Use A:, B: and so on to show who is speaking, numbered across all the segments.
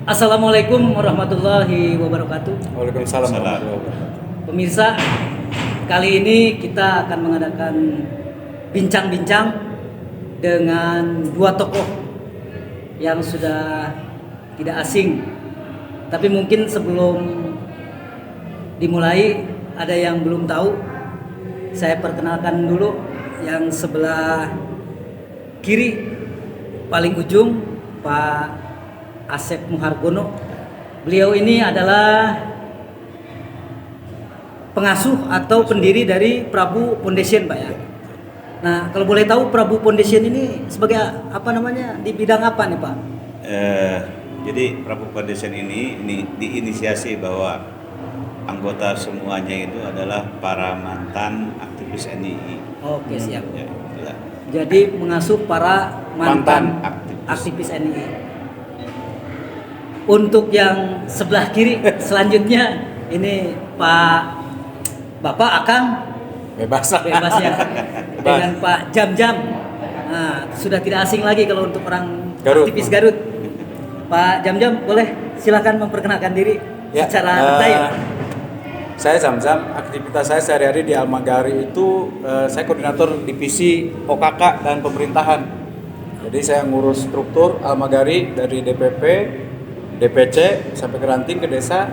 A: Assalamualaikum warahmatullahi wabarakatuh.
B: Waalaikumsalam
C: Salam.
B: warahmatullahi wabarakatuh.
A: Pemirsa, kali ini kita akan mengadakan bincang-bincang dengan dua tokoh yang sudah tidak asing. Tapi mungkin sebelum dimulai ada yang belum tahu. Saya perkenalkan dulu yang sebelah kiri paling ujung, Pak Asep Muhargono. Beliau ini adalah pengasuh atau pendiri dari Prabu Foundation, Pak ya. Nah, kalau boleh tahu Prabu Foundation ini sebagai apa namanya, di bidang apa nih Pak?
C: Jadi Prabu Foundation ini diinisiasi bahwa anggota semuanya itu adalah para mantan aktivis NII.
A: Oke, siap.
C: Ya, itulah.
A: Jadi mengasuh para mantan
C: Mantan
A: aktivis NII. Untuk yang sebelah kiri selanjutnya ini Bapak Akang
B: Bebas.
A: bebas ya, dengan Pak Jam-Jam. Nah, sudah tidak asing lagi kalau untuk orang
B: Garut.
A: aktivis Garut. Pak Jam-Jam boleh silakan memperkenalkan diri secara detail.
B: Saya Jam-Jam, aktivitas saya sehari-hari di Almagari itu saya koordinator divisi OKK dan pemerintahan. Jadi saya ngurus struktur Almagari dari DPP, DPC sampai ke ranting ke desa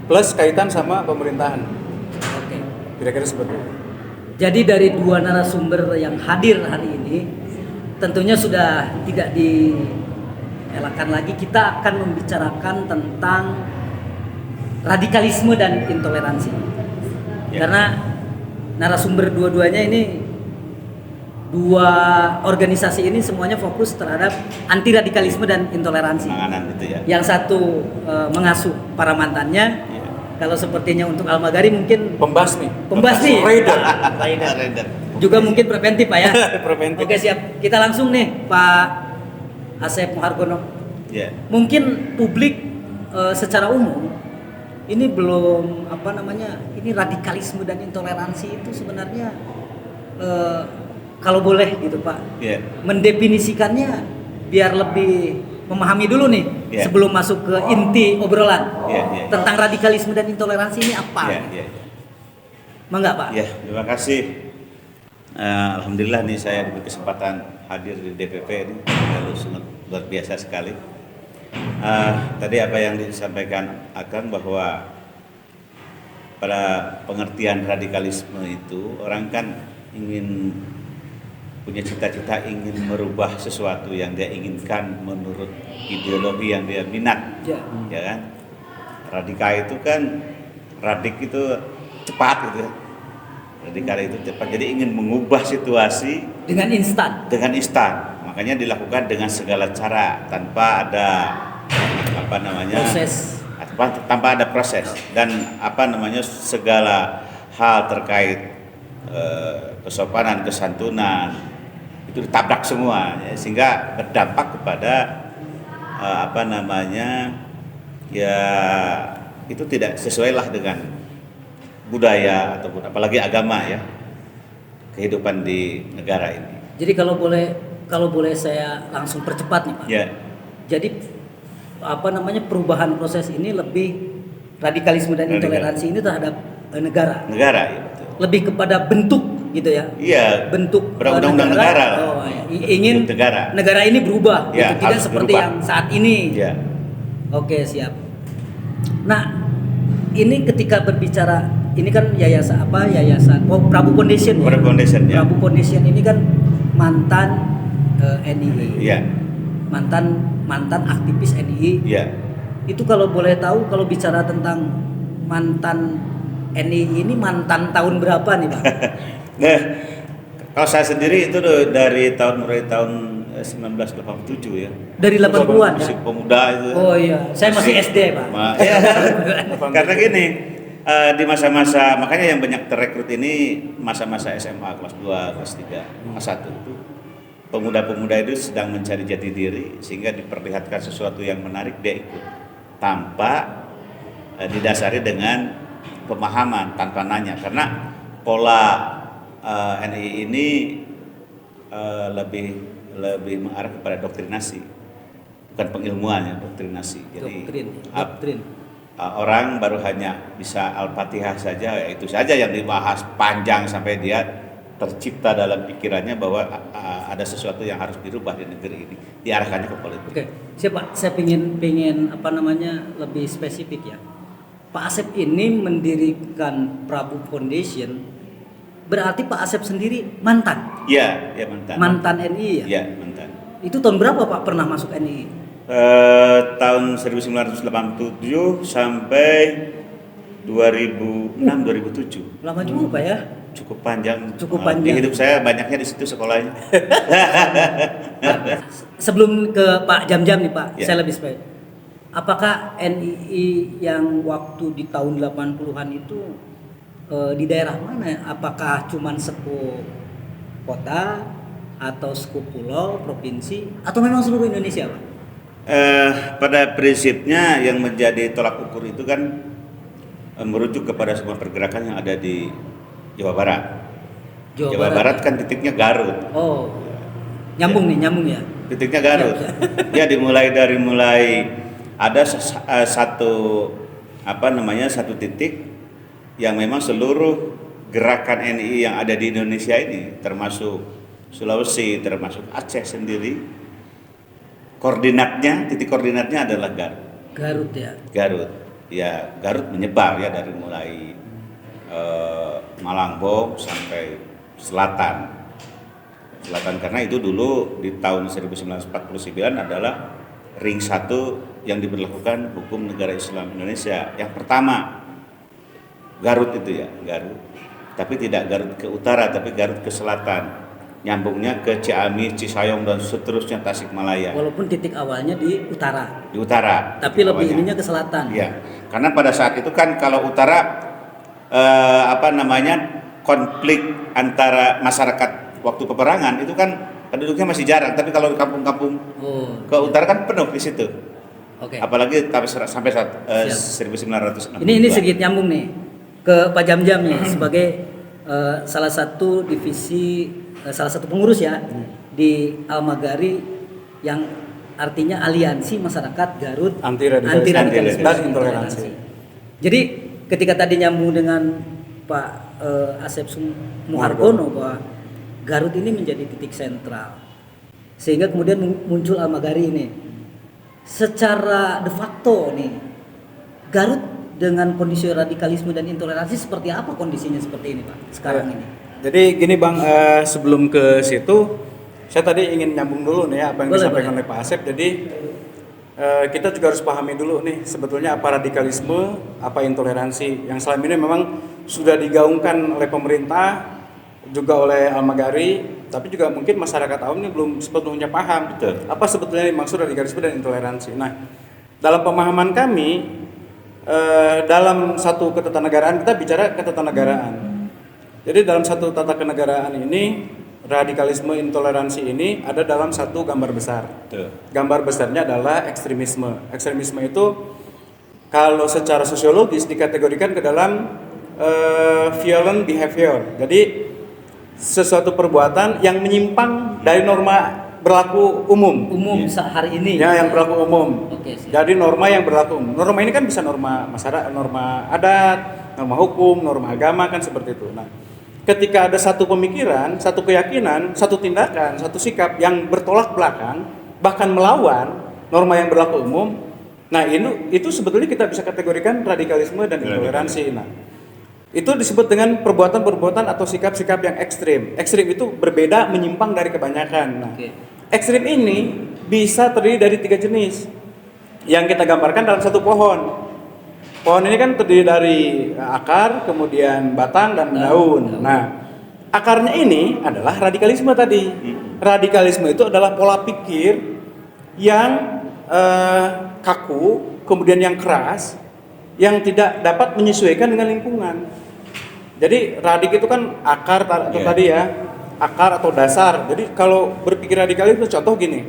B: plus kaitan sama pemerintahan.
A: Oke.
B: Kira-kira seperti itu.
A: Jadi dari dua narasumber yang hadir hari ini, tentunya sudah tidak dielakkan lagi, kita akan membicarakan tentang radikalisme dan intoleransi.
C: Ya.
A: Karena narasumber dua-duanya ini, dua organisasi ini semuanya fokus terhadap anti radikalisme dan intoleransi.
C: Penanganan itu ya.
A: Yang satu mengasuh para mantannya.
C: Ya.
A: Kalau sepertinya untuk Almagari mungkin
B: Pembasmi.
A: pembasmi.
B: Raider.
C: Raider.
A: Juga mungkin preventif Pak ya.
B: Preventif.
A: Oke, siap. Kita langsung nih Pak Asep Muhargono.
C: Ya.
A: Mungkin publik secara umum ini belum ini radikalisme dan intoleransi itu sebenarnya kalau boleh gitu Pak,
C: Ya.
A: mendefinisikannya biar lebih memahami dulu nih
C: Ya.
A: sebelum masuk ke inti obrolan
C: Ya.
A: tentang radikalisme dan intoleransi ini apa?
C: Ya.
A: Mangga Pak.
C: Ya, terima kasih. Alhamdulillah nih saya diberi kesempatan hadir di DPP ini, lalu sangat luar biasa sekali. Tadi apa yang disampaikan Akang bahwa pada pengertian radikalisme itu orang kan ingin punya cita-cita ingin merubah sesuatu yang dia inginkan menurut ideologi yang dia minat,
A: Ya.
C: ya kan? Radikal itu kan radik itu cepat gitu. Radikal itu cepat, jadi ingin mengubah situasi
A: Dengan instan.
C: dengan instan. Makanya dilakukan dengan segala cara tanpa ada
A: Proses.
C: tanpa ada proses dan segala hal terkait kesopanan, kesantunan itu ditabrak semua ya, sehingga berdampak kepada ya itu tidak sesuai lah dengan budaya ataupun apalagi agama ya, kehidupan di negara ini.
A: Jadi kalau boleh saya langsung percepat nih Pak.
C: Ya.
A: Jadi perubahan proses ini lebih radikalisme dan intoleransi ini terhadap negara.
C: Negara ya betul.
A: Lebih kepada bentuk gitu ya.
C: Iya.
A: Bentuk
C: Undang-undang negara.
A: Oh, ya. Ingin
C: Bentuk negara.
A: negara ini berubah
C: Ya,
A: gitu. Tidak
C: harus
A: seperti
C: berubah.
A: yang saat ini.
C: Ya.
A: Oke, siap. Nah, ini ketika berbicara ini kan yayasan Prabu Foundation ya.
C: Prabu Foundation, ya.
A: Prabu Foundation ini kan mantan NII.
C: Iya.
A: Mantan aktivis NII.
C: Iya.
A: Itu kalau boleh tahu, kalau bicara tentang mantan NII ini mantan tahun berapa nih Pak?
C: Nah, kalau saya sendiri itu mulai tahun 1987 ya.
A: Dari 80-an ya?
C: Masih pemuda itu.
A: Oh iya, saya masih SD Pak.
C: Ya. Karena gini, di masa-masa makanya yang banyak terekrut ini masa-masa SMA kelas 2, kelas 3, kelas 1 itu pemuda-pemuda itu sedang mencari jati diri sehingga diperlihatkan sesuatu yang menarik dia ikut tanpa didasari dengan pemahaman, tanpa nanya, karena pola NII ini lebih mengarah kepada doktrinasi. bukan pengilmuan ya, doktrinasi. Jadi
A: Doktrin.
C: Orang baru hanya bisa Al-Fatihah saja, ya itu saja yang dibahas panjang sampai dia tercipta dalam pikirannya bahwa ada sesuatu yang harus dirubah di negeri ini, diarahkannya ke politik.
A: Oke, siapa? Saya pengen apa namanya lebih spesifik ya. Pak Asep ini mendirikan Prabu Foundation, berarti Pak Asep sendiri mantan.
C: Iya, ya mantan.
A: Mantan NI ya.
C: Iya, mantan.
A: Itu tahun berapa Pak pernah masuk NI?
C: Tahun 1987 sampai 2006-2007.
A: Lama juga Pak ya.
C: Cukup panjang.
A: Cukup panjang.
C: Di hidup saya banyaknya di situ sekolahnya.
A: Sebelum ke Pak Jam-Jam nih Pak,
C: Ya.
A: saya lebih spesifik. Apakah NII yang waktu di tahun 80-an itu di daerah mana? Apakah cuman sekup kota atau sekup pulau, provinsi, atau memang seluruh Indonesia Pak?
C: Pada prinsipnya yang menjadi tolak ukur itu kan merujuk kepada semua pergerakan yang ada di Jawa Barat. Jawa Barat kan titiknya Garut.
A: Oh, nyambung ya.
C: Titiknya Garut. Ya dimulai ada satu titik yang memang seluruh gerakan NI yang ada di Indonesia ini, termasuk Sulawesi, termasuk Aceh sendiri, titik koordinatnya adalah Garut.
A: Garut ya.
C: Garut. Ya, Garut menyebar ya dari mulai Malangbong sampai selatan karena itu dulu di tahun 1949 adalah ring 1 yang diberlakukan hukum negara Islam Indonesia. Yang pertama Garut itu ya, Garut. Tapi tidak Garut ke utara, tapi Garut ke selatan. Nyambungnya ke Ciamis, Cisayong dan seterusnya Tasikmalaya.
A: Walaupun titik awalnya di utara.
C: Di utara.
A: Tapi lebih ininya ke selatan.
C: Iya. Karena pada saat itu kan kalau utara konflik antara masyarakat waktu peperangan itu kan penduduknya masih jarang, tapi kalau di kampung-kampung ke utara kan penuh di situ.
A: Oke.
C: Apalagi sampai saat 1960.
A: Ini sedikit nyambung nih ke Pak Jam-Jam nih sebagai salah satu pengurus ya di Almagari yang artinya aliansi masyarakat Garut
B: anti radikalisme dan intoleransi.
A: Jadi ketika tadi nyambung dengan Pak Asep Muhargono bahwa Garut ini menjadi titik sentral, sehingga kemudian muncul Almagari ini. Secara de facto nih, Garut dengan kondisi radikalisme dan intoleransi seperti apa kondisinya seperti ini Pak sekarang ini?
B: Jadi gini Bang, sebelum ke situ, saya tadi ingin nyambung dulu nih apa yang disampaikan oleh Pak Asep. Jadi kita juga harus pahami dulu nih sebetulnya apa radikalisme, apa intoleransi yang selama ini memang sudah digaungkan oleh pemerintah, juga oleh Almagari, tapi juga mungkin masyarakat awam ini belum sepenuhnya paham.
C: Betul.
B: Apa sebetulnya yang dimaksud radikalisme dan intoleransi. Nah, dalam pemahaman kami, dalam satu ketatanegaraan kita bicara ketatanegaraan. Jadi dalam satu tata kenegaraan ini, radikalisme intoleransi ini ada dalam satu gambar besar.
C: Betul.
B: Gambar besarnya adalah ekstremisme. Ekstremisme itu kalau secara sosiologis dikategorikan ke dalam violent behavior. Jadi sesuatu perbuatan yang menyimpang dari norma berlaku umum
A: Hari ini
B: ya, yang berlaku umum.
A: Oke,
B: jadi norma yang berlaku umum. Norma ini kan bisa norma masyarakat, norma adat, norma hukum, norma agama, kan seperti itu. Nah, ketika ada satu pemikiran, satu keyakinan, satu tindakan, satu sikap yang bertolak belakang, bahkan melawan norma yang berlaku umum, nah itu sebetulnya kita bisa kategorikan radikalisme dan intoleransi. Nah, itu disebut dengan perbuatan-perbuatan atau sikap-sikap yang ekstrim. Ekstrim itu berbeda, menyimpang dari kebanyakan. Nah, ekstrim ini bisa terdiri dari 3 jenis yang kita gambarkan dalam satu pohon. Pohon ini kan terdiri dari akar, kemudian batang dan daun. Nah, akarnya ini adalah radikalisme tadi. Radikalisme itu adalah pola pikir yang kaku, kemudian yang keras, yang tidak dapat menyesuaikan dengan lingkungan. Jadi radik itu kan akar tadi ya, akar atau dasar. Jadi kalau berpikir radikalisme, contoh gini,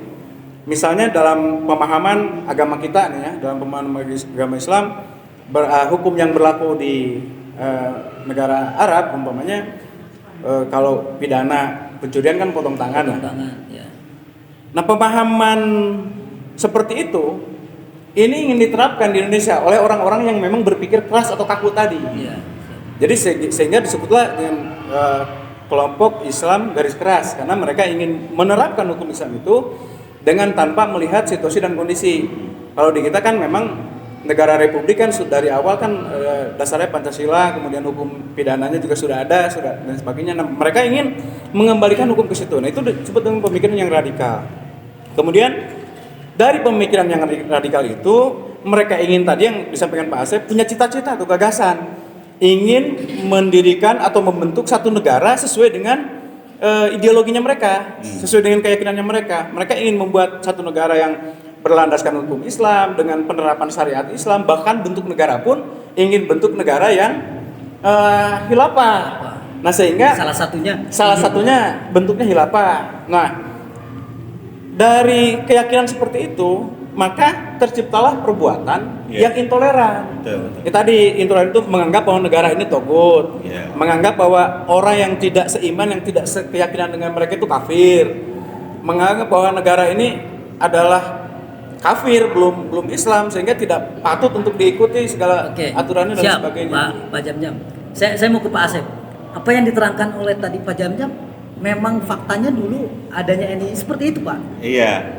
B: misalnya dalam pemahaman agama kita nih ya, dalam pemahaman agama Islam, hukum yang berlaku di negara Arab umpamanya, kalau pidana pencurian kan potong tangan.
A: Ya.
B: Nah, pemahaman seperti itu, ini ingin diterapkan di Indonesia oleh orang-orang yang memang berpikir keras atau kaku tadi.
A: Iya.
B: Jadi sehingga disebutlah dengan kelompok Islam garis keras, karena mereka ingin menerapkan hukum Islam itu dengan tanpa melihat situasi dan kondisi. Kalau di kita kan memang negara republik kan dari awal kan dasarnya Pancasila, kemudian hukum pidananya juga sudah ada, dan sebagainya. Nah, mereka ingin mengembalikan hukum ke situ. Nah, itu disebut dengan pemikiran yang radikal. Kemudian dari pemikiran yang radikal itu, mereka ingin tadi yang disampaikan Pak Asep, punya cita-cita atau gagasan, ingin mendirikan atau membentuk satu negara sesuai dengan ideologinya mereka, sesuai dengan keyakinannya mereka. Mereka ingin membuat satu negara yang berlandaskan hukum Islam dengan penerapan syariat Islam, bahkan bentuk negara pun ingin bentuk negara yang khilafah. Nah, sehingga salah satunya bentuknya khilafah. Nah, dari keyakinan seperti itu, maka terciptalah perbuatan yang intoleran.
C: Betul.
B: Tadi intoleran itu menganggap bahwa negara ini togut, menganggap bahwa orang yang tidak seiman, yang tidak sekeyakinan dengan mereka itu kafir, menganggap bahwa negara ini adalah kafir, belum Islam, sehingga tidak patut untuk diikuti segala aturannya dan sebagainya.
A: Pak Jamjam. Saya mau ke Pak Asep. Apa yang diterangkan oleh tadi Pak Jamjam memang faktanya dulu adanya ini seperti itu, Pak?
C: Iya.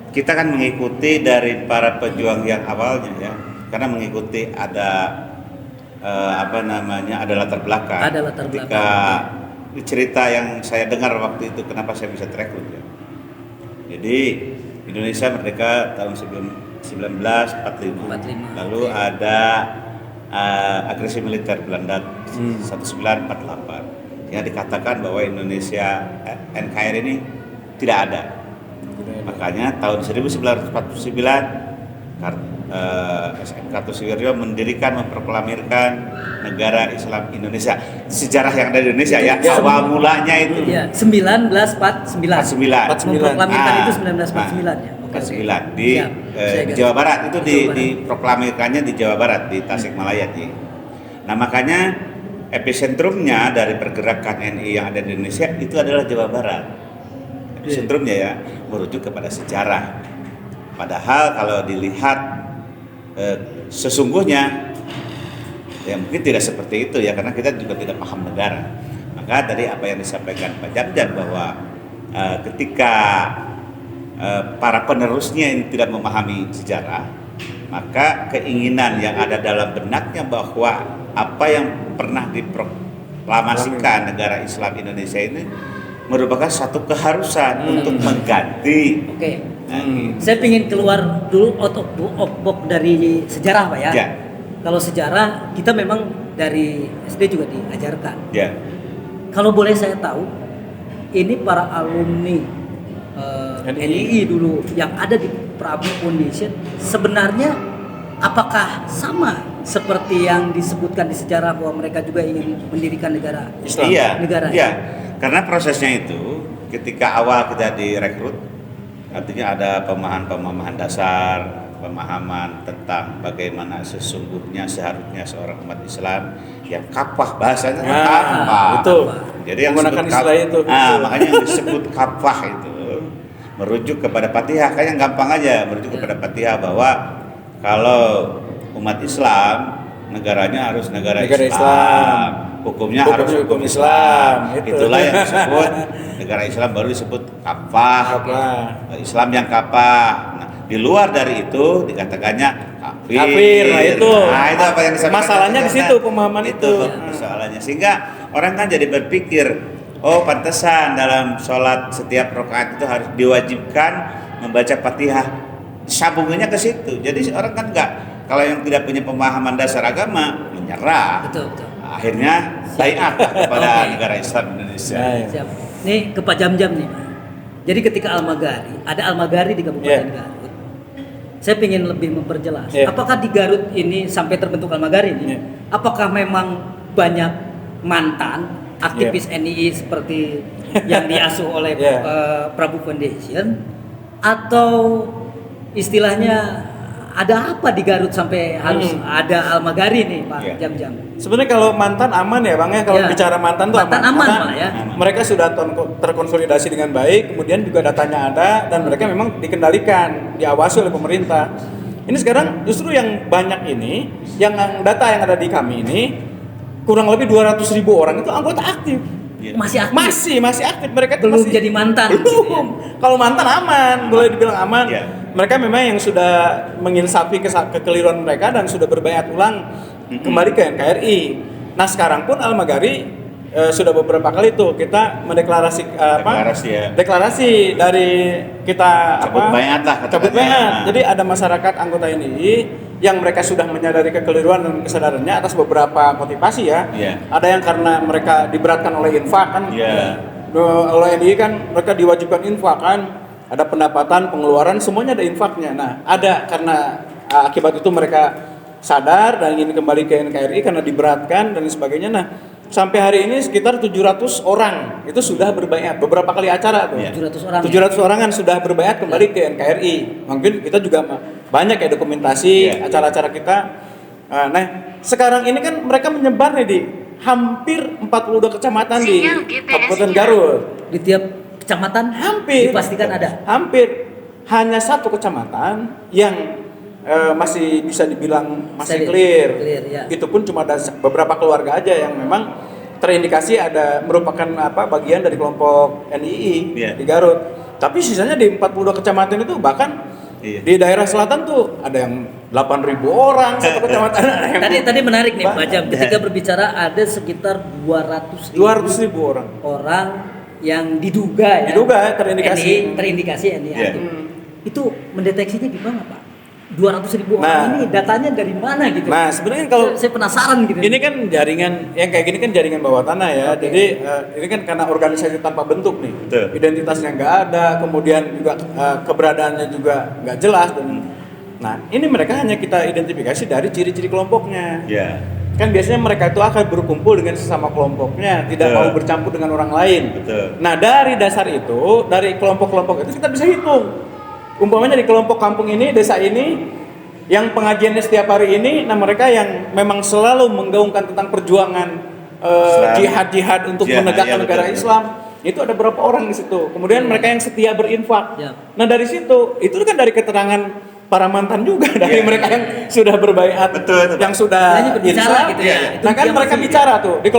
C: Kita kan mengikuti dari para pejuang yang awalnya ya. Karena mengikuti ada ada latar belakang.
A: Ada latar belakang.
C: Ketika cerita yang saya dengar waktu itu, kenapa saya bisa terekrut ya. Jadi Indonesia merdeka tahun 1945. Lalu ada agresi militer Belanda 1948 yang dikatakan bahwa Indonesia NKRI ini tidak ada. Makanya tahun 1949 SN Kartosuwiryo mendirikan, memproklamirkan negara Islam Indonesia. Sejarah yang ada di Indonesia ya, awal mulanya itu.
A: Iya, 1949. Memproklamirkan itu 1949 ya.
C: 49 di Jawa Barat, itu diproklamirkannya di Jawa Barat, di Tasikmalaya. Nah, makanya epicentrumnya dari pergerakan NI yang ada di Indonesia itu adalah Jawa Barat. Epicentrumnya ya, merujuk kepada sejarah. Padahal kalau dilihat sesungguhnya ya mungkin tidak seperti itu ya, karena kita juga tidak paham negara. Maka dari apa yang disampaikan Pak Jamjam bahwa ketika para penerusnya ini tidak memahami sejarah, maka keinginan yang ada dalam benaknya bahwa apa yang pernah diproklamasikan negara Islam Indonesia ini merupakan satu keharusan untuk mengganti.
A: Saya ingin keluar dulu out of box dari sejarah, Pak ya. Kalau sejarah kita memang dari SD juga diajarkan. Kalau boleh saya tahu, ini para alumni NII dulu yang ada di Prabu Foundation sebenarnya apakah sama seperti yang disebutkan di sejarah bahwa mereka juga ingin mendirikan negara Islam?
C: Iya. Karena prosesnya itu ketika awal kita direkrut, artinya ada pemahaman dasar, pemahaman tentang bagaimana sesungguhnya seharusnya seorang umat Islam yang kafah, bahasanya kafah. Jadi yang menggunakan istilah itu. Makanya yang disebut kafah itu merujuk kepada Fatihah, kayaknya gampang aja merujuk kepada Fatihah bahwa kalau umat Islam negaranya harus negara Islam. Hukumnya harus hukum Islam. Itulah yang disebut negara Islam, baru disebut kafah. Islam yang kafah. Nah, di luar dari itu dikatakannya kafir. Nah, itu apa yang disampaikan. Masalahnya di situ pemahaman itu. Masalahnya, sehingga orang kan jadi berpikir, oh pantesan dalam sholat setiap rakaat itu harus diwajibkan membaca Fatihah. Sambungannya ke situ. Jadi orang kan kalau yang tidak punya pemahaman dasar agama menyerah. Betul. Akhirnya baiat kepada negara Islam Indonesia.
A: Siap. Nih ke Pak Jamjam nih. Jadi ketika ada Al-Maghari di Kabupaten Garut. Saya ingin lebih memperjelas. Apakah di Garut ini sampai terbentuk Al-Maghari ini? Apakah memang banyak mantan aktivis NII seperti yang diasuh oleh Prabu Foundation, atau istilahnya ada apa di Garut sampai harus ada Al-Magari nih Pak
B: Iya.
A: Jam-Jam?
B: Sebenarnya kalau mantan aman ya Bang ya, kalau
A: Ya.
B: bicara mantan tuh
A: Mantan
B: aman.
A: aman
B: Karena
A: malah ya.
B: mereka sudah terkonsolidasi dengan baik, kemudian juga datanya ada dan mereka memang dikendalikan, diawasi oleh pemerintah. Ini sekarang justru yang banyak ini, yang data yang ada di kami ini kurang lebih 200.000 orang itu anggota aktif.
C: Iya.
A: Masih aktif.
B: Masih aktif mereka itu
A: Belum
B: masih,
A: jadi mantan.
B: belum. Kalau mantan aman, boleh dibilang aman.
C: Iya.
B: Mereka memang yang sudah menginsafi kekeliruan mereka dan sudah berbayat ulang kembali ke NKRI. Nah sekarang pun Al-Magari sudah beberapa kali tuh kita deklarasi dari kita
C: Cabut bayat lah
B: cabut
C: katakannya.
B: bayat. Jadi ada masyarakat anggota NII yang mereka sudah menyadari kekeliruan dan kesadarannya atas beberapa motivasi ya.
C: Iya.
B: Ada yang karena mereka diberatkan oleh infak kan.
C: Iya.
B: Oleh NII kan mereka diwajibkan infak kan. Ada pendapatan, pengeluaran, semuanya ada infaknya. Nah, ada karena akibat itu mereka sadar dan ingin kembali ke NKRI karena diberatkan dan sebagainya. Nah, sampai hari ini sekitar 700 orang itu sudah berbaiat. Beberapa kali acara tuh.
C: Iya.
A: 700 orang.
B: 700 orangan sudah berbaiat kembali ke NKRI. Mungkin kita juga banyak ya dokumentasi
C: Iya.
B: acara-acara kita. Nah, sekarang ini kan mereka menyebar nih di hampir 42 kecamatan di Kabupaten Garut.
A: Di tiap kecamatan
B: Hampir
A: dipastikan ada.
B: Hampir hanya satu kecamatan yang masih bisa dibilang masih clear.
A: Ya.
B: Itu pun cuma ada beberapa keluarga aja yang memang terindikasi ada merupakan bagian dari kelompok NII
C: Iya.
B: di Garut. Tapi sisanya di 42 kecamatan itu bahkan
C: Iya.
B: di daerah selatan tuh ada yang 8.000 orang satu kecamatan. Ada yang
A: Tadi menarik nih Pak
B: Banyak.
A: Jam, ketika berbicara ada sekitar
B: 200.000 orang.
A: orang yang diduga
B: terindikasi.
A: terindikasi NII
C: Iya.
A: aktif. Itu mendeteksinya gimana Pak? 200.000
B: Nah.
A: orang ini datanya dari mana gitu?
B: Nah, sebenarnya kalau
A: saya penasaran gitu.
B: ini kan jaringan yang kayak gini kan jaringan bawah tanah ya.
A: Oke.
B: Jadi ini kan karena organisasi tanpa bentuk nih.
C: Betul.
B: Identitasnya nggak ada, kemudian juga keberadaannya juga nggak jelas dan nah ini mereka hanya kita identifikasi dari ciri-ciri kelompoknya.
C: Ya.
B: Kan biasanya mereka itu akan berkumpul dengan sesama kelompoknya, tidak
C: Betul.
B: mau bercampur dengan orang lain.
C: Betul.
B: Nah dari dasar itu, dari kelompok-kelompok itu kita bisa hitung. Umpamanya di kelompok kampung ini, desa ini, yang pengajiannya setiap hari ini, nah mereka yang memang selalu menggaungkan tentang perjuangan jihad-jihad untuk
C: Jihad,
B: menegakkan
C: iya,
B: negara
C: betul.
B: Islam, itu ada berapa orang di situ. Kemudian mereka yang setia berinfak.
A: Ya.
B: Nah dari situ, itu kan dari keterangan para mantan juga dari
C: Iya.
B: mereka yang sudah berbaiat,
C: Betul, itu, Pak.
B: yang sudah
A: Hanya berbicara
B: insaf.
A: gitu ya.
C: Iya.
A: Itu
B: Nah kan
A: dia
B: mereka
A: masih-
B: bicara tuh di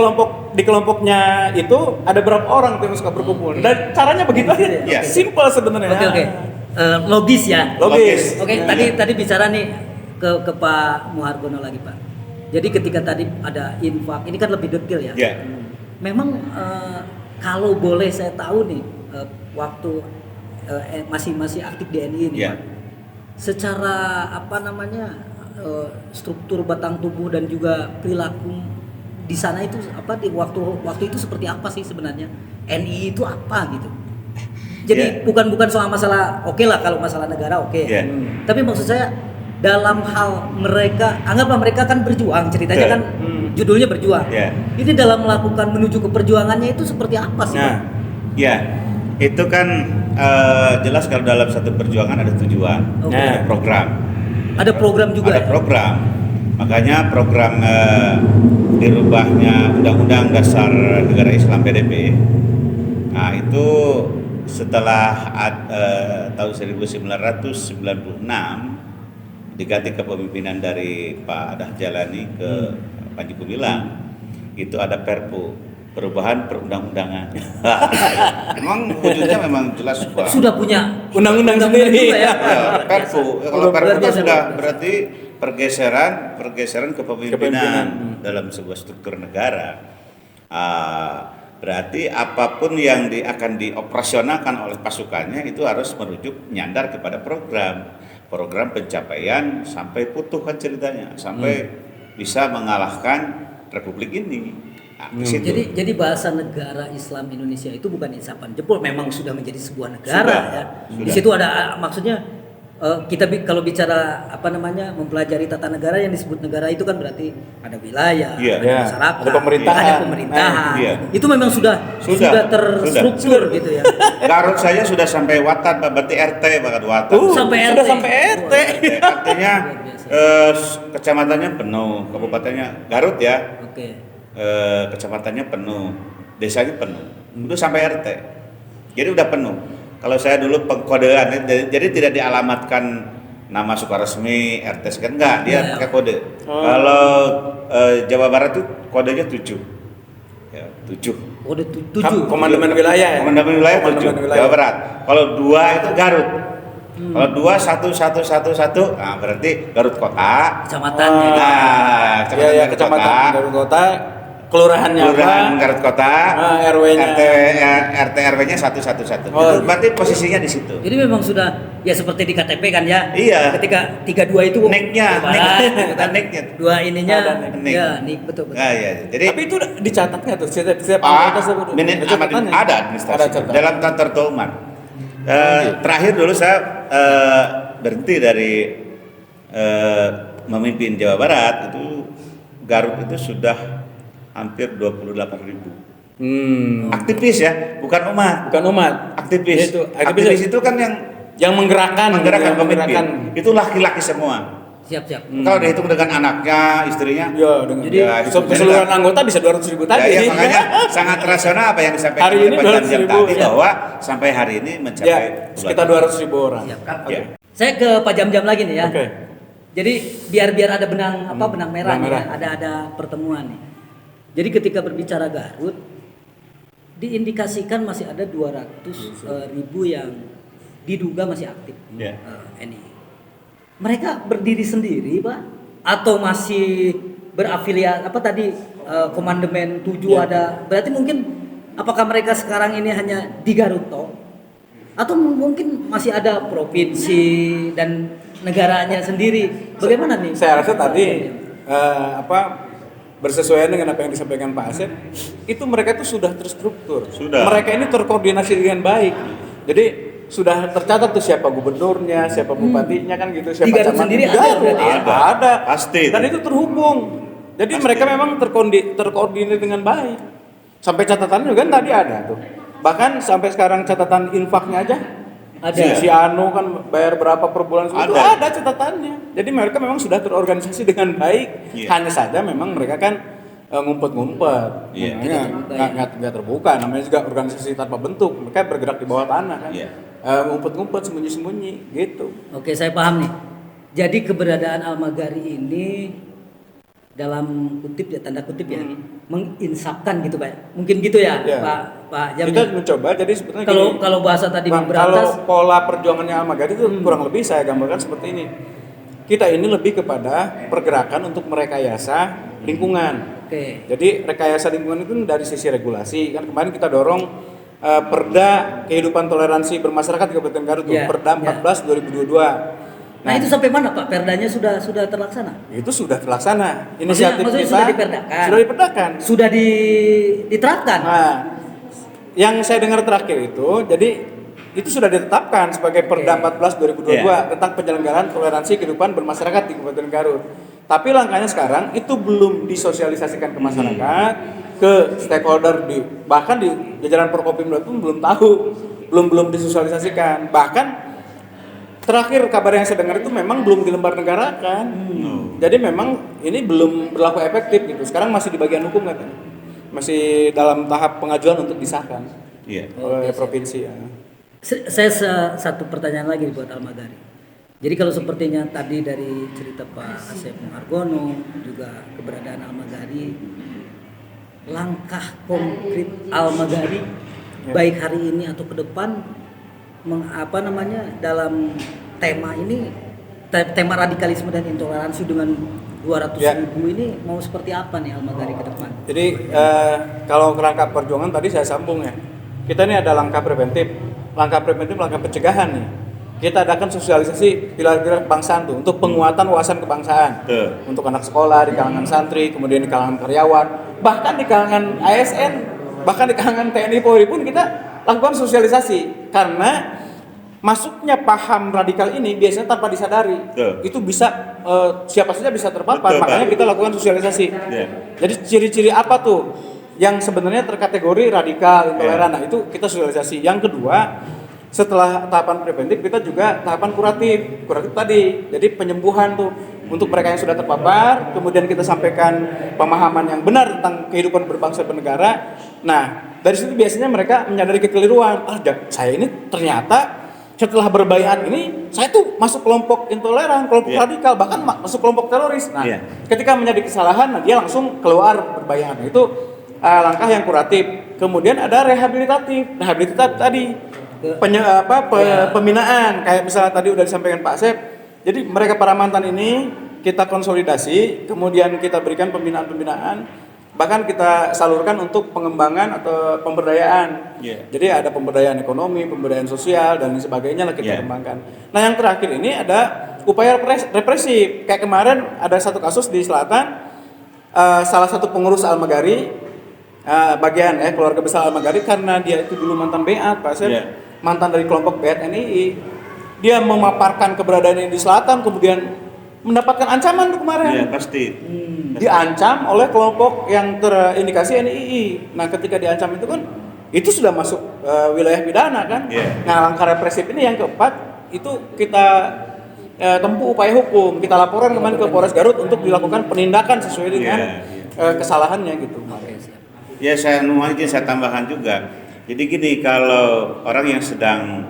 B: kelompoknya itu ada berapa orang tuh yang suka berkumpul. Dan caranya begitu aja.
C: Iya.
B: Simple sebenarnya.
A: Oke. Logis ya.
B: Logis.
A: Oke,
C: Iya.
A: tadi bicara nih ke Pak Muhargono lagi Pak. Jadi ketika tadi ada infak, ini kan lebih detail ya.
C: Ya.
A: Memang kalau boleh saya tahu nih waktu masih aktif di NI ini,
C: Ya.
A: Pak. Secara struktur batang tubuh dan juga perilaku di sana itu di waktu itu seperti apa sih sebenarnya? NI itu apa gitu? Jadi
C: Ya.
A: bukan soal masalah oke lah kalau masalah negara oke.
C: Ya.
A: Tapi maksud saya dalam hal mereka, anggaplah mereka kan berjuang, ceritanya
C: Betul.
A: kan judulnya berjuang.
C: Ya.
A: Ini dalam melakukan menuju ke perjuangannya itu seperti apa sih?
B: Nah,
A: Pak?
C: Ya, itu kan jelas kalau dalam satu perjuangan ada tujuan,
A: Oke.
C: ada program.
A: Ada program juga.
C: Ada
A: ya?
C: program. Makanya program dirubahnya Undang-Undang Dasar Negara Islam PDP. Nah, itu setelah tahun 1996 diganti kepemimpinan dari Pak Adah Jalani ke Panji Gumilang, itu ada Perpu, perubahan perundang-undangan. Memang wujudnya memang jelas Pak.
A: Sudah punya
B: undang-undang sendiri.
A: juga ya.
C: Ya, Perpu. Kalau
A: Luar
C: Perpu kan
A: biasa,
C: sudah
A: luar biasa.
C: berarti pergeseran kepemimpinan dalam sebuah struktur negara. Berarti apapun yang akan dioperasionalkan oleh pasukannya itu harus merujuk nyandar kepada program pencapaian sampai putuh kan ceritanya, sampai bisa mengalahkan Republik ini. Nah, di situ.
A: Jadi bahasa negara Islam Indonesia itu bukan isapan jempol, memang sudah menjadi sebuah negara
C: Sudah,
A: ya.
C: sudah.
A: Di situ ada maksudnya kalau bicara mempelajari tata negara, yang disebut negara itu kan berarti ada wilayah,
C: Iya.
A: ada
B: Iya.
A: masyarakat,
B: Ada pemerintahan.
A: ada pemerintahan.
C: Iya.
A: Itu memang sudah terstruktur gitu ya.
C: Garut saja sudah sampai Watan, berarti RT bahkan Watan.
A: Sampai
B: sudah
A: RT.
B: sampai RT.
C: Artinya
A: Luar biasa.
C: kecamatannya penuh, kabupatennya Garut ya,
A: Oke.
C: kecamatannya penuh, desanya penuh, udah sampai RT. Jadi udah penuh. Kalau saya dulu pengkodean, jadi tidak dialamatkan nama suka resmi RT kan enggak, dia
A: Ya.
C: pakai kode. Kalau Jawa Barat tuh kodenya 7. Ya, 7.
A: Udah 7.
B: Komandemen wilayah ya.
C: Komandemen wilayah 7
B: Komandemen wilayah.
C: Jawa Barat. Kalau 2 itu Garut. Kalau 2 1 nah berarti Garut Kota.
A: Kecamatannya.
C: Nah,
B: Iya, kecamatan Garut Kota, kelurahannya
C: Kelurahan
B: apa?
C: Garut Kota,
B: RW-nya.
C: RT RW-nya 1
B: Oh.
C: Itu berarti posisinya di situ.
A: Jadi memang sudah ya seperti di KTP kan ya.
C: Iya.
A: Ketika 32 itu
C: Nek-nya,
A: Jawa Barat, gitu kan.
C: nek-nya.
A: Dua ininya
B: Ada
C: nek.
A: ya, nik betul.
C: Nah, iya. Jadi
B: Tapi itu udah dicatat nggak tuh? Setiap anggota tersebut? Ada catatannya?
C: ada administrasi
B: Ada catatan.
C: dalam tata tertuman. Terakhir dulu saya berhenti dari memimpin Jawa Barat itu Garut itu sudah hampir 28.000 aktivis ya, bukan umat,
B: Bukan umat.
C: aktivis.
B: Itu,
C: Aktivis itu kan yang
B: menggerakkan
C: pemimpin. Itu laki-laki semua.
A: Siap.
C: Kalau dihitung dengan anaknya, istrinya,
B: Ya, dengan
A: Jadi,
C: ya, itu
B: keseluruhan anggota bisa 200.000
C: Ya,
B: tadi.
C: ya, makanya sangat rasional apa yang disampaikan
B: Hari
C: oleh
B: ini
C: Pak Jam
B: 200.000,
C: tadi
B: ya.
C: bahwa sampai hari ini mencapai
B: Ya, sekitar 200.000 orang.
A: Siap.
C: Ya.
A: Saya ke Pak Jam-Jam lagi nih ya.
B: Oke.
A: Jadi biar ada benang merah
B: benang
A: nih
B: merah.
A: ya, ada pertemuan nih. Jadi ketika berbicara Garut diindikasikan masih ada 200.000 yang diduga masih aktif
C: Ya.
A: NI. Mereka berdiri sendiri, Pak, atau masih berafiliasi komandemen 7
B: Ya.
A: ada. Berarti mungkin apakah mereka sekarang ini hanya di Garut toh? Atau mungkin masih ada provinsi dan negaranya sendiri. Bagaimana nih?
B: Saya rasa tadi bersesuaian dengan apa yang disampaikan Pak Asep, itu mereka itu sudah terstruktur.
C: Sudah.
B: Mereka ini terkoordinasi dengan baik. Jadi sudah tercatat tuh siapa gubernurnya, siapa bupatinya kan gitu, siapa
A: Di Garut
B: camatnya.
A: sendiri
B: Di
A: ada
B: Garut,
A: berarti ya?
B: ada.
C: Pasti.
B: Dan itu terhubung. Jadi
C: Pasti.
B: mereka memang terkoordinir dengan baik. Sampai catatan juga kan tadi ada tuh. Bahkan sampai sekarang catatan infaknya aja
A: Ada.
B: Si Anu kan bayar berapa per bulan itu
C: Ada.
B: ada catatannya. Jadi mereka memang sudah terorganisasi dengan baik.
C: Iya.
B: Hanya saja memang mereka kan ngumpet-ngumpet.
C: Iya.
B: Makanya nggak terbuka. Namanya juga organisasi tanpa bentuk. Mereka bergerak di bawah tanah kan.
C: Iya.
B: Ngumpet-ngumpet, sembunyi-sembunyi gitu.
A: Oke, saya paham nih. Jadi keberadaan Al-Maghari ini dalam kutip ya, tanda kutip ya, menginsafkan gitu Pak. Mungkin gitu ya,
B: Ya.
A: Pak Jamil.
B: Kita mencoba jadi sebenarnya
A: Kalau bahasa tadi
B: Bang,
A: memberantas,
B: kalau pola perjuangannya Al-Maghari itu kurang lebih saya gambarkan seperti ini. Kita ini lebih kepada pergerakan untuk merekayasa lingkungan.
A: oke.
B: Jadi rekayasa lingkungan itu dari sisi regulasi. Kan kemarin kita dorong Perda Kehidupan Toleransi Bermasyarakat di Kabupaten Garut,
A: Ya,
B: Perda
A: ya.
B: 14 2022.
A: Nah, itu sampai mana Pak? Perdanya sudah terlaksana?
B: Itu sudah terlaksana. Inisiatif
A: Maksudnya
B: kita
A: sudah diperdakan?
B: Sudah diperdakan.
A: Sudah diterapkan?
B: Nah, yang saya dengar terakhir itu, jadi itu sudah ditetapkan sebagai Perda 14 2022 tentang penyelenggaraan toleransi kehidupan bermasyarakat di Kabupaten Garut. Tapi langkahnya sekarang itu belum disosialisasikan ke masyarakat, ke stakeholder bahkan di jajaran Prokopimda pun belum tahu, belum disosialisasikan. Bahkan terakhir kabar yang saya dengar itu memang belum dilembar negarakan. Jadi memang ini belum berlaku efektif gitu. Sekarang masih di bagian hukum katanya. Masih dalam tahap pengajuan untuk disahkan
C: Iya.
B: oleh provinsi ya.
A: Saya satu pertanyaan lagi buat Al-Maghari. Jadi kalau sepertinya tadi dari cerita Pak Asep Argono, juga keberadaan Al-Maghari, langkah konkret Al-Maghari baik hari ini atau ke depan dalam tema ini, tema radikalisme dan intoleransi dengan 200.000 ini mau seperti apa nih Al-Maghari ke depan?
B: Jadi kalau kerangka perjuangan tadi saya sambung ya. Kita ini ada langkah preventif, langkah pencegahan nih. Kita adakan sosialisasi pilar-pilar kebangsaan tuh untuk penguatan wawasan kebangsaan. Untuk anak sekolah di kalangan santri, kemudian di kalangan karyawan, bahkan di kalangan ASN, bahkan di kalangan TNI Polri pun kita lakukan sosialisasi karena masuknya paham radikal ini biasanya tanpa disadari.
C: Betul.
B: Itu bisa siapa saja bisa terpapar.
C: Betul,
B: Makanya
C: Pak.
B: kita lakukan sosialisasi.
C: Iya.
B: Jadi ciri-ciri apa tuh yang sebenarnya terkategori radikal, intoleran?
C: Iya.
B: Nah, itu kita sosialisasi. Yang kedua, setelah tahapan preventif kita juga tahapan kuratif. Kuratif tadi, jadi penyembuhan tuh untuk mereka yang sudah terpapar, kemudian kita sampaikan pemahaman yang benar tentang kehidupan berbangsa dan bernegara. Nah, dari situ biasanya mereka menyadari kekeliruan. Saya ini ternyata setelah berbaiat ini, saya tuh masuk kelompok intoleran, kelompok radikal, bahkan masuk kelompok teroris. Nah, ketika menjadi kesalahan, dia langsung keluar berbaiat. Nah, itu langkah yang kuratif. Kemudian ada rehabilitatif. Rehabilitatif tadi pembinaan, kayak misalnya tadi udah disampaikan Pak Asep. Jadi mereka para mantan ini kita konsolidasi, kemudian kita berikan pembinaan-pembinaan. Bahkan kita salurkan untuk pengembangan atau pemberdayaan. Jadi ada pemberdayaan ekonomi, pemberdayaan sosial dan sebagainya lah kita kembangkan. Nah, yang terakhir ini ada upaya represif. Kayak kemarin ada satu kasus di selatan, salah satu pengurus Al-Magari, bagian keluarga besar Al-Magari, karena dia itu dulu mantan BEAT, Pak Asep, mantan dari kelompok BEAT NII. Dia memaparkan keberadaan di selatan, kemudian mendapatkan ancaman tuh kemarin.
C: Iya, pasti.
B: Diancam oleh kelompok yang terindikasi NII. Nah, ketika diancam itu kan itu sudah masuk wilayah pidana kan. Nah, langkah represif ini yang keempat itu kita tempuh upaya hukum. Kita laporan kemarin ke Polres Garut untuk dilakukan penindakan sesuai dengan kesalahannya gitu.
C: Ya, saya tambahkan juga. Jadi gini, kalau orang yang sedang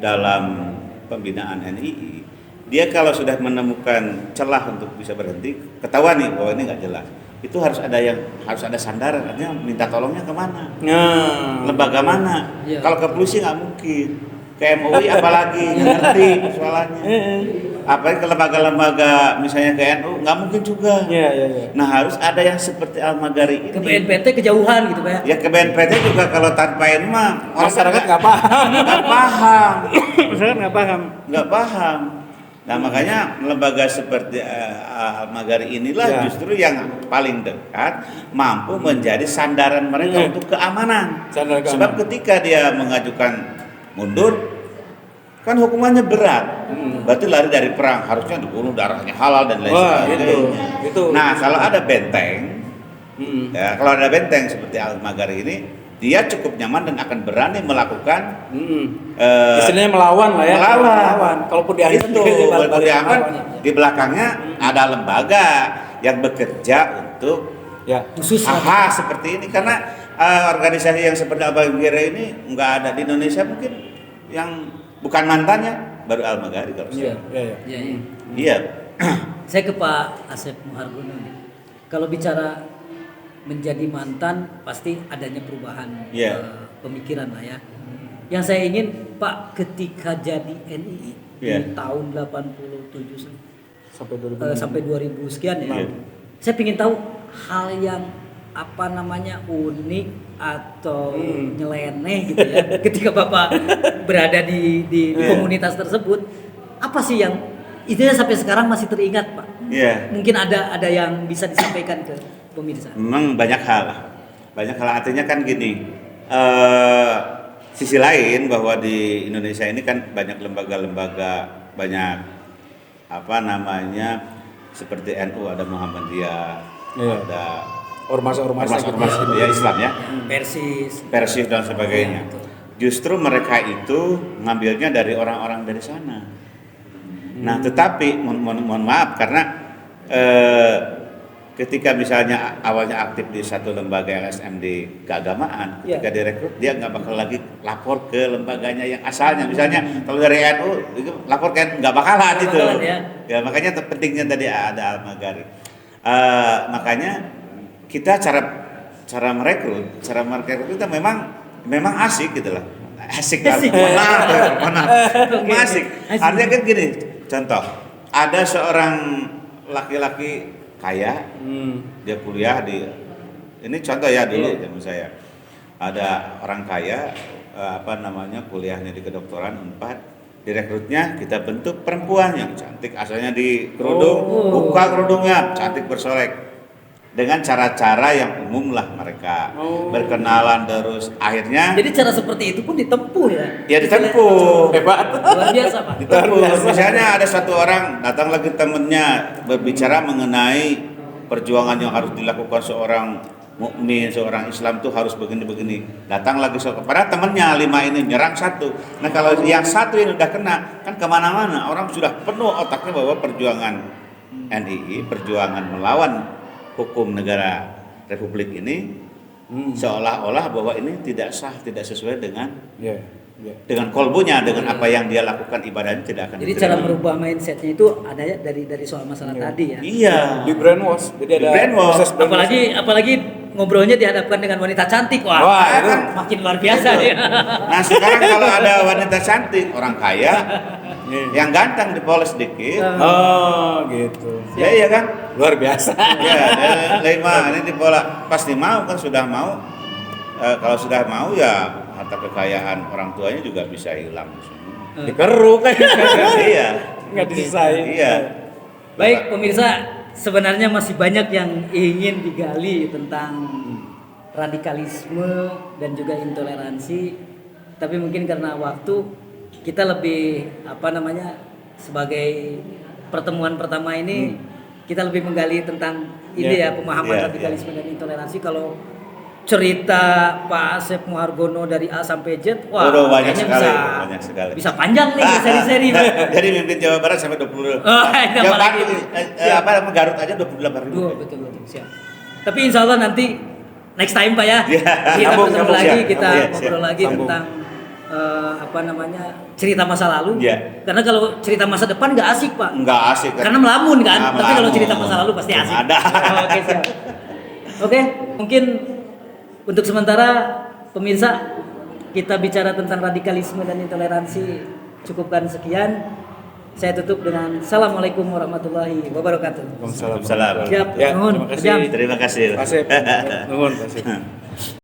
C: dalam pembinaan NII, dia kalau sudah menemukan celah untuk bisa berhenti, ketahuan nih bahwa ini nggak jelas, itu harus ada sandaran, artinya minta tolongnya kemana, lembaga mana. Kalau ke polisi nggak mungkin, ke MUI apalagi ngerti persoalannya, apalagi ke lembaga-lembaga misalnya ke NU nggak mungkin juga. Nah, harus ada yang seperti Al-Magari ini.
A: Ke BNPT kejauhan gitu Pak.
C: Ya, ke BNPT juga kalau tanpa ini mah
B: Masyarakat nggak paham.
C: Masyarakat nggak paham. Nah, makanya lembaga seperti Al-Magari inilah justru yang paling dekat mampu menjadi sandaran mereka untuk keamanan. Sebab ketika dia mengajukan mundur, kan hukumannya berat. Berarti lari dari perang, harusnya dibunuh, darahnya halal dan lain sebagainya.
B: Itu.
C: Nah, kalau ada benteng, kalau ada benteng seperti Al-Magari ini, dia cukup nyaman dan akan berani melakukan
B: istilahnya melawan lah ya.
C: Melawan.
B: Kalaupun diancam
C: itu, walaupun diaman, di belakangnya ada lembaga yang bekerja untuk
A: khusus
C: seperti ini. Karena organisasi yang seperti Al-Magari ini nggak ada di Indonesia, mungkin yang bukan mantannya baru Al-Magari kalau saya. Iya.
A: Saya ke Pak Asep Muhargono nih. Kalau bicara menjadi mantan pasti adanya perubahan pemikiran lah ya. Yang saya ingin Pak ketika jadi NII di tahun 87 sampai 2000 sekian ya. Saya ingin tahu hal yang unik atau nyeleneh gitu ya. Ketika Bapak berada di komunitas tersebut, apa sih yang itunya sampai sekarang masih teringat Pak? Mungkin ada yang bisa disampaikan ke pemirsa.
C: Memang banyak hal artinya kan gini, sisi lain bahwa di Indonesia ini kan banyak lembaga-lembaga, banyak seperti NU, ada Muhammadiyah, ada ormas gitu ya, Islam ya, Persis dan sebagainya. Justru mereka itu ngambilnya dari orang-orang dari sana. Nah, tetapi mohon maaf karena ketika misalnya awalnya aktif di satu lembaga LSM di keagamaan, ketika direkrut dia nggak bakal lagi lapor ke lembaganya yang asalnya. Misalnya kalau dari NU itu lapor kan nggak bakalan itu. Ya makanya pentingnya tadi ada Al-Magari. Makanya kita cara merekrut kita memang asik gitu lah. Asik. Mana? Asik. Artinya kan gini, contoh ada seorang laki-laki kaya, dia kuliah ini contoh ya dulu zaman saya, ada orang kaya kuliahnya di kedokteran Unpad, direkrutnya kita bentuk perempuan yang cantik, asalnya di kerudung, buka kerudungnya, cantik bersolek, dengan cara-cara yang umum lah mereka berkenalan terus akhirnya
A: Jadi cara seperti itu pun ditempuh ya.
C: ya ditempuh.
B: Hebat.
A: Luar biasa, Pak.
C: Ditempuh. Misalnya ada satu orang datang lagi temennya berbicara mengenai perjuangan yang harus dilakukan seorang mukmin, seorang Islam tuh harus begini-begini. Datang lagi kepada temennya 5 ini nyerang satu. Nah kalau yang satu ini udah kena kan kemana-mana orang sudah penuh otaknya bahwa perjuangan NII, perjuangan melawan hukum negara Republik ini seolah-olah bahwa ini tidak sah, tidak sesuai dengan dengan kolbunya, dengan apa yang dia lakukan ibadahnya tidak akan
A: Jadi
C: diterima.
A: cara merubah mindsetnya itu ada ya dari soal masalah tadi ya.
C: Iya.
B: Di brainwash. Jadi ada
C: Di brainwash.
B: proses brainwash.
A: Apalagi ngobrolnya dihadapkan dengan wanita cantik,
B: Wah, itu.
A: makin luar biasa ya.
C: Nah sekarang kalau ada wanita cantik, orang kaya, yang ganteng dipoles dikit,
B: Oh, gitu.
C: ya iya kan?
B: Luar biasa.
C: Ya, lima ini dipola pasti mau kan sudah mau. Kalau sudah mau ya harta kekayaan orang tuanya juga bisa hilang.
B: Dikeruk kan.
C: Iya,
B: Nggak disisain.
C: iya.
A: Baik pemirsa, sebenarnya masih banyak yang ingin digali tentang radikalisme dan juga intoleransi, tapi mungkin karena waktu kita lebih sebagai pertemuan pertama ini kita lebih menggali tentang ini ya pemahaman radikalisme dan intoleransi. Kalau cerita Pak Asep Muhargono dari A sampai Z, wah
C: Waduh, banyak
A: kayaknya
C: sekali.
A: bisa panjang nih seri-seri.
C: Jadi mimpin Jawa Barat sampai 20.
A: Oh,
C: Jawa Barat
A: siap.
C: Garut aja 28.000.
A: Betul siap. Tapi insya Allah nanti next time Pak ya,
C: Ya,
A: kita
B: sambung,
A: bertemu
B: sambung,
A: lagi,
B: siap.
A: kita
C: Iya,
A: ngobrol
C: siap.
A: lagi
B: Sambung.
A: tentang cerita masa lalu.
C: Iya.
A: Karena kalau cerita masa depan nggak asik Pak.
C: Enggak asik kan.
A: Karena melamun kan.
C: Nah,
A: Tapi kalau
C: melamun.
A: cerita masa lalu pasti asik.
C: Ada.
A: Oke siap. Oke, mungkin untuk sementara pemirsa kita bicara tentang radikalisme dan intoleransi cukupkan sekian. Saya tutup dengan Assalamualaikum warahmatullahi wabarakatuh.
B: Waalaikumsalam.
C: Salam.
A: Siap.
B: Ya,
A: Nuhun.
B: terima kasih.
C: Terima kasih.
B: Asep. Nuhun, Asep.